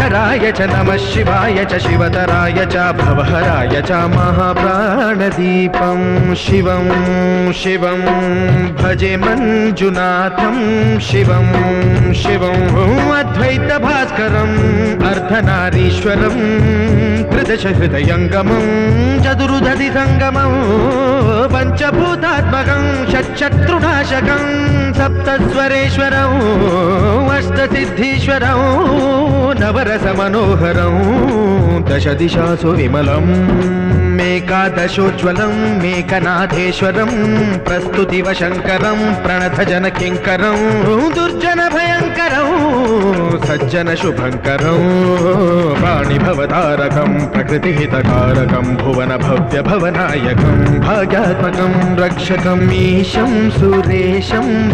शङ्कराय च नमः शिवाय च शिवतराय च भवहराय च महाप्राणदीपं शिवं शिवं भजे मञ्जुनाथं शिवं शिवं अद्वैतभास्करम् अर्धनारीश्वरं त्रिदशहृदयङ्गमं चतुर्दधिसङ्गमं पञ्चभूतात्मकं षट्शत्रुनाशकं सप्तस्वरेश्वरं अष्टसिद्धीश्वरं नवरसमनोहरं दशदिशासु विमलं मेकादशोज्ज्वलं मेकनाथेश्वरं प्रस्तुतिव शङ्करं प्रणतजनकिङ्करं दुर्जनभयङ्करं सज्जनशुभङ्करं वाणिभवतारकं प्रकृतिहितकारकं भुवनभव्यभवनायकं भाग्यात्मकं रक्षकम् ईशं सुरेशं